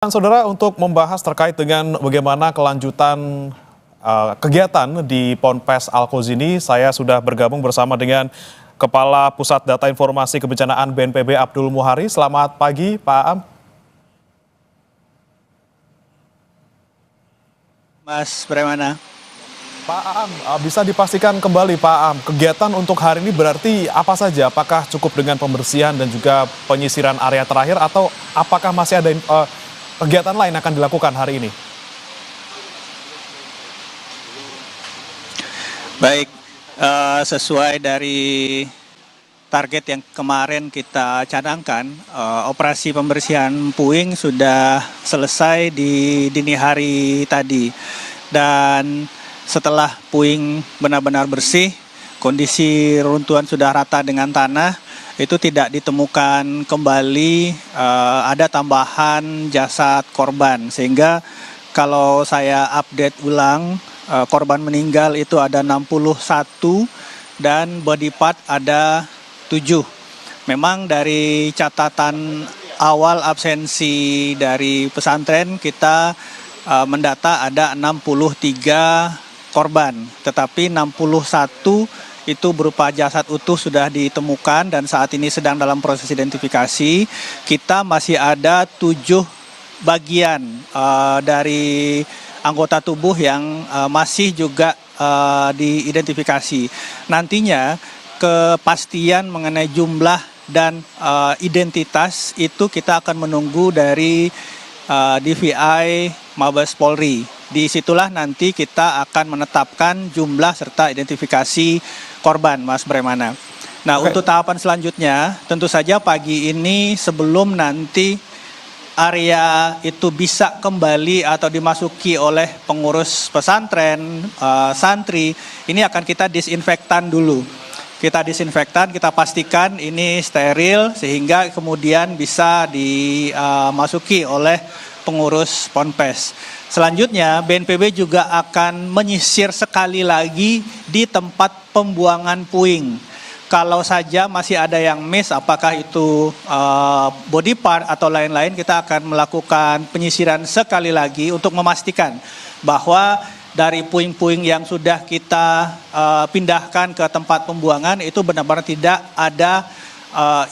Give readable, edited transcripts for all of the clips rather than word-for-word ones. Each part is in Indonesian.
Saudara, untuk membahas terkait dengan bagaimana kelanjutan kegiatan di Ponpes Al-Khoz ini, saya sudah bergabung bersama dengan Kepala Pusat Data Informasi Kebencanaan BNPB Abdul Muhari. Selamat pagi, Pak Am. Mas Bremana. Pak Am, bisa dipastikan kembali Pak Am, kegiatan untuk hari ini berarti apa saja? Apakah cukup dengan pembersihan dan juga penyisiran area terakhir atau apakah masih ada kegiatan lain akan dilakukan hari ini? Baik, sesuai dari target yang kemarin kita cadangkan, operasi pembersihan puing sudah selesai di dini hari tadi. Dan setelah puing benar-benar bersih, kondisi reruntuhan sudah rata dengan tanah, itu tidak ditemukan kembali ada tambahan jasad korban. Sehingga kalau saya update ulang, korban meninggal itu ada 61 dan body part ada 7. Memang dari catatan awal absensi dari pesantren kita mendata ada 63 korban, tetapi 61 itu berupa jasad utuh sudah ditemukan dan saat ini sedang dalam proses identifikasi. Kita masih ada 7 bagian dari anggota tubuh yang masih juga diidentifikasi. Nantinya kepastian mengenai jumlah dan identitas itu kita akan menunggu dari DVI Mabes Polri. Disitulah nanti kita akan menetapkan jumlah serta identifikasi korban, Mas Bremana. Nah, untuk tahapan selanjutnya, tentu saja pagi ini sebelum nanti area itu bisa kembali atau dimasuki oleh pengurus pesantren, santri, ini akan kita disinfektan dulu. Kita disinfektan, kita pastikan ini steril sehingga kemudian bisa dimasuki oleh pengurus Ponpes. Selanjutnya, BNPB juga akan menyisir sekali lagi di tempat pembuangan puing. Kalau saja masih ada yang miss, apakah itu body part atau lain-lain, kita akan melakukan penyisiran sekali lagi untuk memastikan bahwa dari puing-puing yang sudah kita pindahkan ke tempat pembuangan itu benar-benar tidak ada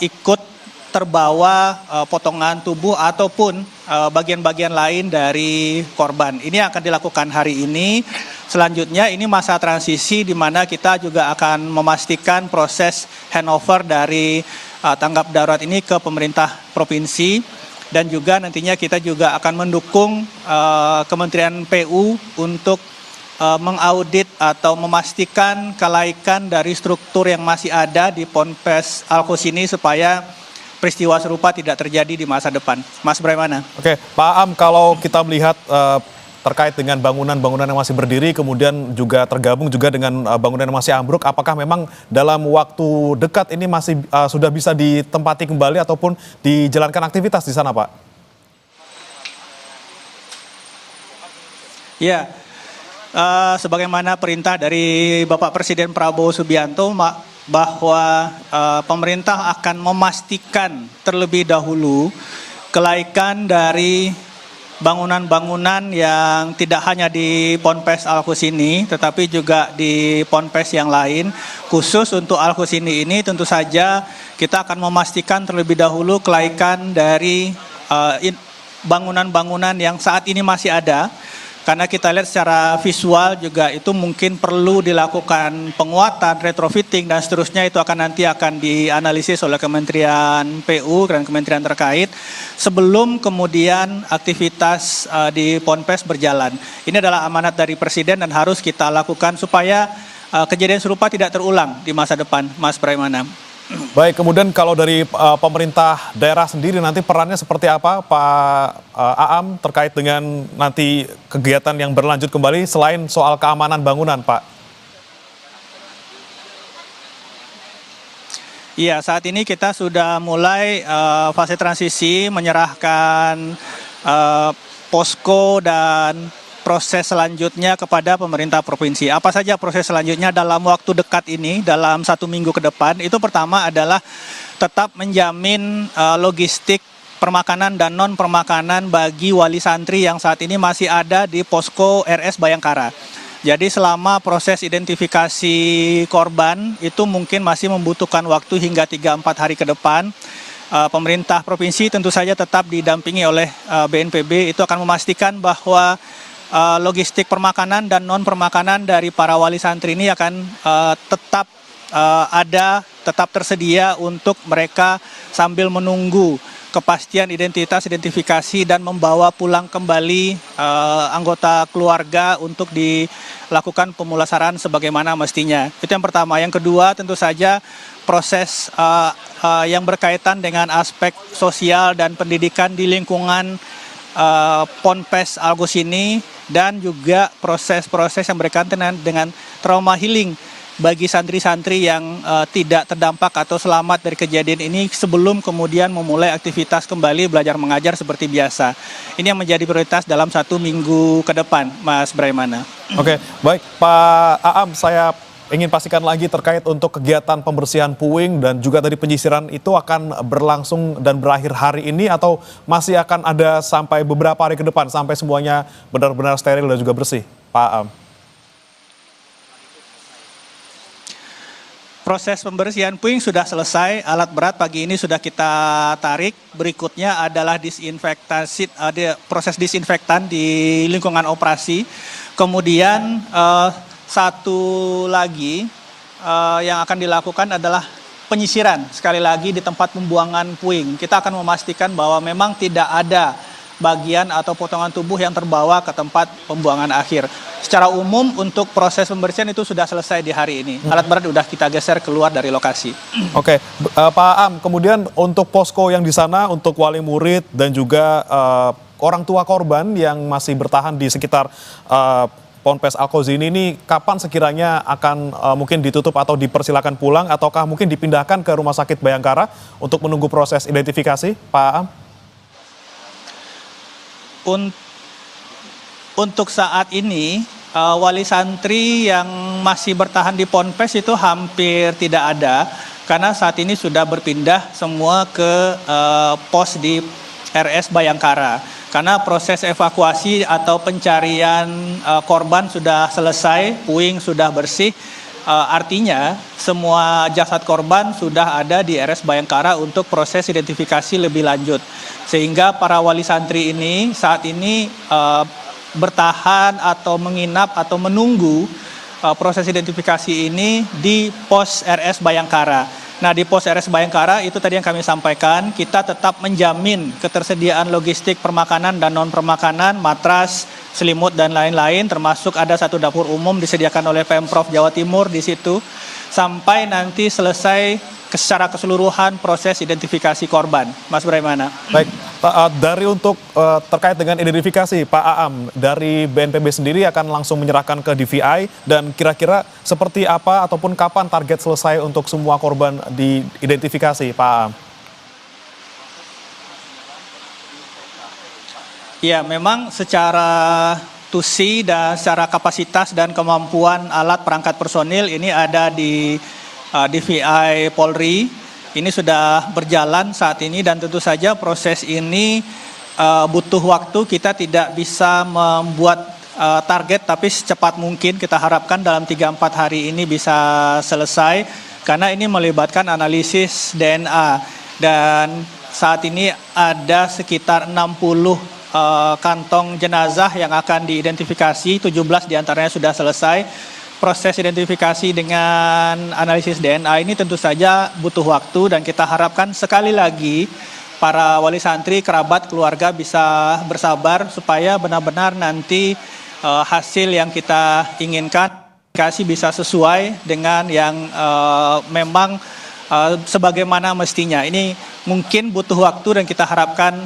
ikut terbawa potongan tubuh ataupun bagian-bagian lain dari korban. Ini akan dilakukan hari ini. Selanjutnya ini masa transisi di mana kita juga akan memastikan proses handover dari tanggap darurat ini ke pemerintah provinsi. Dan juga nantinya kita juga akan mendukung Kementerian PU untuk mengaudit atau memastikan kelaikan dari struktur yang masih ada di Ponpes Al-Khoz ini supaya peristiwa serupa tidak terjadi di masa depan. Mas Bremana. Oke, Pak Am, kalau kita melihat terkait dengan bangunan-bangunan yang masih berdiri, kemudian juga tergabung juga dengan bangunan yang masih ambruk, apakah memang dalam waktu dekat ini masih sudah bisa ditempati kembali ataupun dijalankan aktivitas di sana, Pak? Ya, sebagaimana perintah dari Bapak Presiden Prabowo Subianto, bahwa pemerintah akan memastikan terlebih dahulu kelaikan dari bangunan-bangunan yang tidak hanya di Ponpes Al-Khoz ini, tetapi juga di Ponpes yang lain. Khusus untuk Al-Khoz ini tentu saja kita akan memastikan terlebih dahulu kelaikan dari bangunan-bangunan yang saat ini masih ada. Karena kita lihat secara visual juga itu mungkin perlu dilakukan penguatan, retrofitting dan seterusnya, itu nanti akan dianalisis oleh Kementerian PU dan kementerian terkait sebelum kemudian aktivitas di Ponpes berjalan. Ini adalah amanat dari Presiden dan harus kita lakukan supaya kejadian serupa tidak terulang di masa depan, Mas Bremana. Baik, kemudian kalau dari pemerintah daerah sendiri nanti perannya seperti apa, Pak Aam, terkait dengan nanti kegiatan yang berlanjut kembali selain soal keamanan bangunan, Pak? Iya, saat ini kita sudah mulai fase transisi menyerahkan posko dan proses selanjutnya kepada pemerintah provinsi. Apa saja proses selanjutnya dalam waktu dekat ini, dalam 1 minggu ke depan? Itu pertama adalah tetap menjamin logistik permakanan dan non permakanan bagi wali santri yang saat ini masih ada di posko RS Bayangkara. Jadi selama proses identifikasi korban itu mungkin masih membutuhkan waktu hingga 3-4 hari ke depan. Pemerintah provinsi tentu saja tetap didampingi oleh BNPB itu akan memastikan bahwa logistik permakanan dan non permakanan dari para wali santri ini akan tetap tetap tersedia untuk mereka sambil menunggu kepastian identifikasi dan membawa pulang kembali anggota keluarga untuk dilakukan pemulasaran sebagaimana mestinya. Itu yang pertama. Yang kedua tentu saja proses yang berkaitan dengan aspek sosial dan pendidikan di lingkungan Ponpes Algos ini dan juga proses-proses yang berkaitan dengan trauma healing bagi santri-santri yang tidak terdampak atau selamat dari kejadian ini sebelum kemudian memulai aktivitas kembali belajar mengajar seperti biasa. Ini yang menjadi prioritas dalam 1 minggu ke depan, Mas Braimana. Oke, baik Pak Aam, saya ingin pastikan lagi terkait untuk kegiatan pembersihan puing dan juga tadi penyisiran itu akan berlangsung dan berakhir hari ini atau masih akan ada sampai beberapa hari ke depan sampai semuanya benar-benar steril dan juga bersih, Pak Aam? Proses pembersihan puing sudah selesai, alat berat pagi ini sudah kita tarik. Berikutnya adalah proses disinfektan di lingkungan operasi. Kemudian satu lagi yang akan dilakukan adalah penyisiran. Sekali lagi di tempat pembuangan puing. Kita akan memastikan bahwa memang tidak ada bagian atau potongan tubuh yang terbawa ke tempat pembuangan akhir. Secara umum untuk proses pembersihan itu sudah selesai di hari ini. Alat berat sudah kita geser keluar dari lokasi. Oke, Pak Am, kemudian untuk posko yang di sana untuk wali murid dan juga orang tua korban yang masih bertahan di sekitar Ponpes Algos ini kapan sekiranya akan mungkin ditutup atau dipersilakan pulang ataukah mungkin dipindahkan ke Rumah Sakit Bayangkara untuk menunggu proses identifikasi, Pak Am? Untuk saat ini, wali santri yang masih bertahan di Ponpes itu hampir tidak ada, karena saat ini sudah berpindah semua ke pos di RS Bayangkara. Karena proses evakuasi atau pencarian korban sudah selesai, puing sudah bersih, artinya semua jasad korban sudah ada di RS Bayangkara untuk proses identifikasi lebih lanjut. Sehingga para wali santri ini saat ini bertahan atau menginap atau menunggu proses identifikasi ini di pos RS Bayangkara. Nah, di pos RS Bayangkara itu tadi yang kami sampaikan, kita tetap menjamin ketersediaan logistik permakanan dan non permakanan, matras, selimut dan lain-lain, termasuk ada satu dapur umum disediakan oleh Pemprov Jawa Timur di situ sampai nanti selesai secara keseluruhan proses identifikasi korban. Mas Braimana. Baik, dari untuk terkait dengan identifikasi, Pak Aam, dari BNPB sendiri akan langsung menyerahkan ke DVI dan kira-kira seperti apa ataupun kapan target selesai untuk semua korban diidentifikasi, Pak Aam? Ya, memang secara tusi dan secara kapasitas dan kemampuan alat perangkat personil ini ada di DVI Polri. Ini sudah berjalan saat ini dan tentu saja proses ini butuh waktu. Kita tidak bisa membuat target, tapi secepat mungkin kita harapkan dalam 3-4 hari ini bisa selesai karena ini melibatkan analisis DNA dan saat ini ada sekitar 60 kantong jenazah yang akan diidentifikasi, 17 diantaranya sudah selesai. Proses identifikasi dengan analisis DNA ini tentu saja butuh waktu dan kita harapkan sekali lagi para wali santri, kerabat, keluarga bisa bersabar supaya benar-benar nanti hasil yang kita inginkan bisa sesuai dengan yang memang sebagaimana mestinya. Ini mungkin butuh waktu dan kita harapkan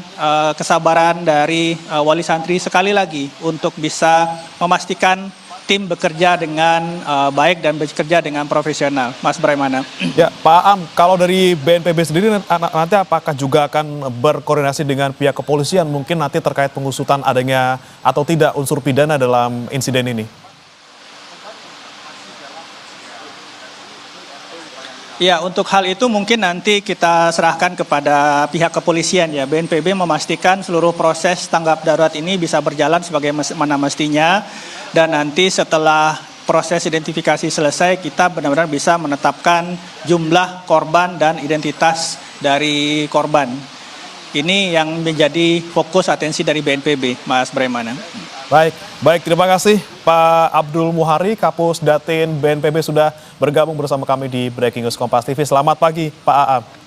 kesabaran dari wali santri sekali lagi untuk bisa memastikan tim bekerja dengan baik dan bekerja dengan profesional. Mas Braimana. Ya, Pak Am, kalau dari BNPB sendiri nanti apakah juga akan berkoordinasi dengan pihak kepolisian mungkin nanti terkait pengusutan adanya atau tidak unsur pidana dalam insiden ini? Ya, untuk hal itu mungkin nanti kita serahkan kepada pihak kepolisian ya. BNPB memastikan seluruh proses tanggap darurat ini bisa berjalan sebagaimana mestinya. Dan nanti setelah proses identifikasi selesai, kita benar-benar bisa menetapkan jumlah korban dan identitas dari korban. Ini yang menjadi fokus atensi dari BNPB, Mas Bremana. Baik, terima kasih Pak Abdul Muhari, Kapus Datin BNPB sudah bergabung bersama kami di Breaking News Kompas TV. Selamat pagi Pak AA.